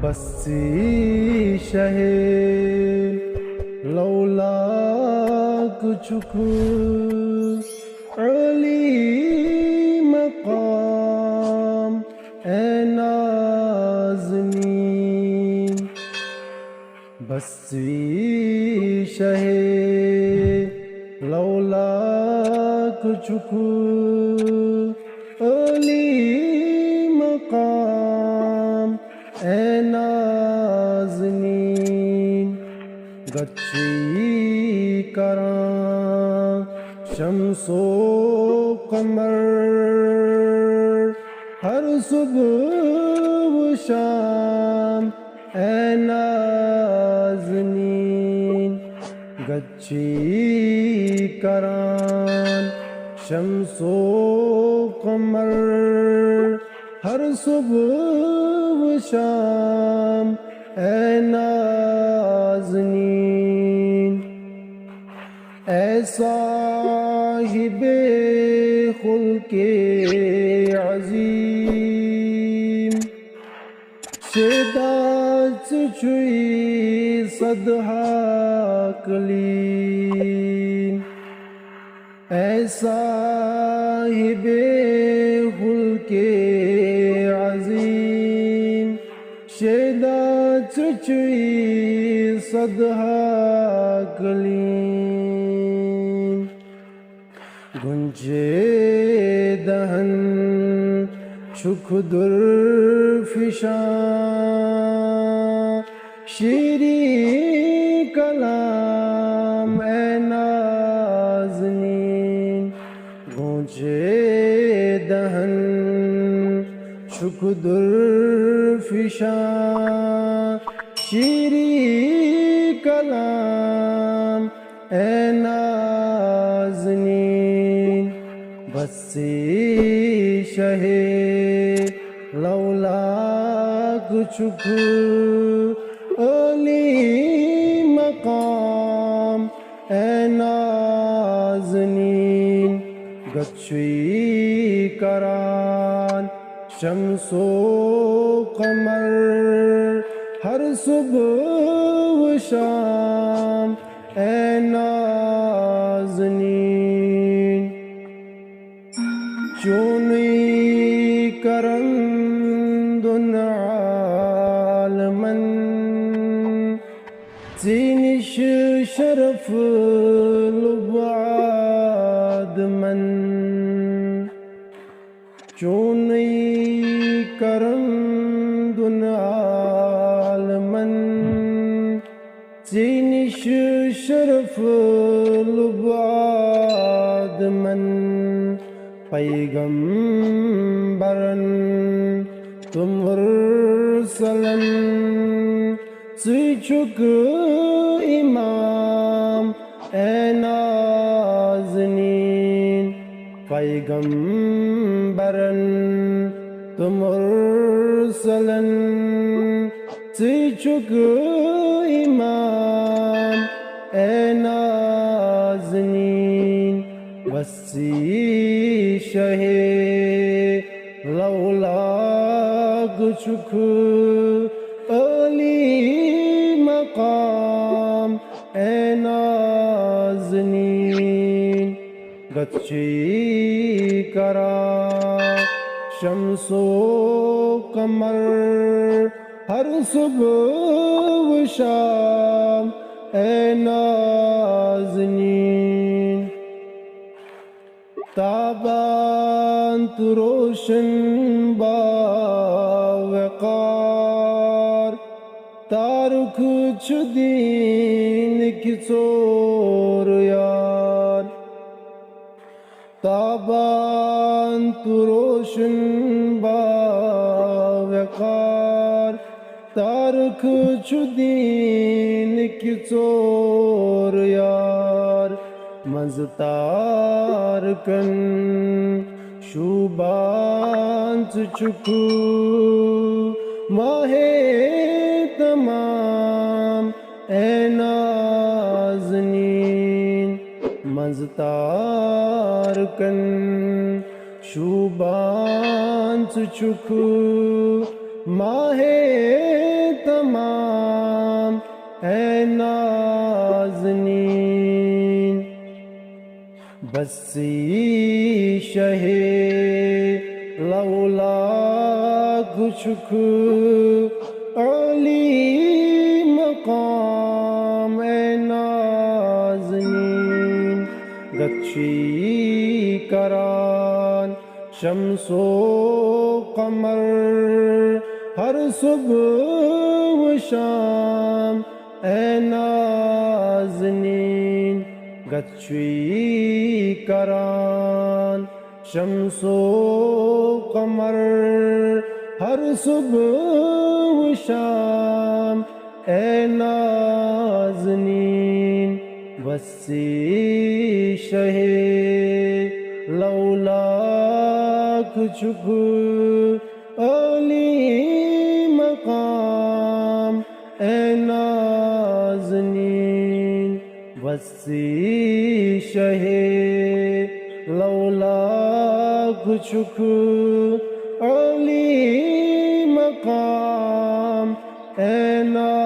بسی شہ لولاک چک علی مقام اے نازنین بسی شہ لولاک چک علی مقام اے نازنین گچھی کراں شمس و قمر ہر صبح و شام اے نازنین گچھی کراں شمس و قمر ہر صبح و شام اے نازنین اے صاحب خلق عظیم شدت چوئی صدہا کلیم اے صاحب خلق عظیم شدت چوئی صدہا کلیم گنجے دہن چک درفشاں شیریں کلام اے نازنین گنجے دہن چک درفشاں شیریں کلام اے نازنین بسی شہ لولاک چک علی مقام اے نازنین گچھی کران شمس و قمر ہر صبح و شام اے نازنین چونی کرندن عالمن زینش شرف لبعاد من چونی کرندن عالمن زینش شرف لبعاد من پیغمبرن تم مرسلن سوچک امام اے نازنین پیغمبرن تم مرسلن سوچک امام اے نازنین بسی شہ لولاک چک علی مقام اے نازنین گچھی کرا شمس و قمر ہر صبح و شام اے نازنین تابان تو روشن باوقار تارک چو دین کی چور یار تابان تو روشن باوقار تارک چو دین کی چور یار مزتار کن شوبان چکو ماہ تمام اے نازنین مزتار کن شوبان چکو ماہ تمام اے نازنین بسی شہ لولاک شکر علی مقام اے نازنین گچھی کران شمس و قمر ہر صبح و شام اے نازنین گچھی کران شمس و قمر ہر صبح و شام اے نازنین وسیع شہ لولاک شکر علی مقام اے نازنین وسیع شہ لولاک شکر علی مقام اے نازنین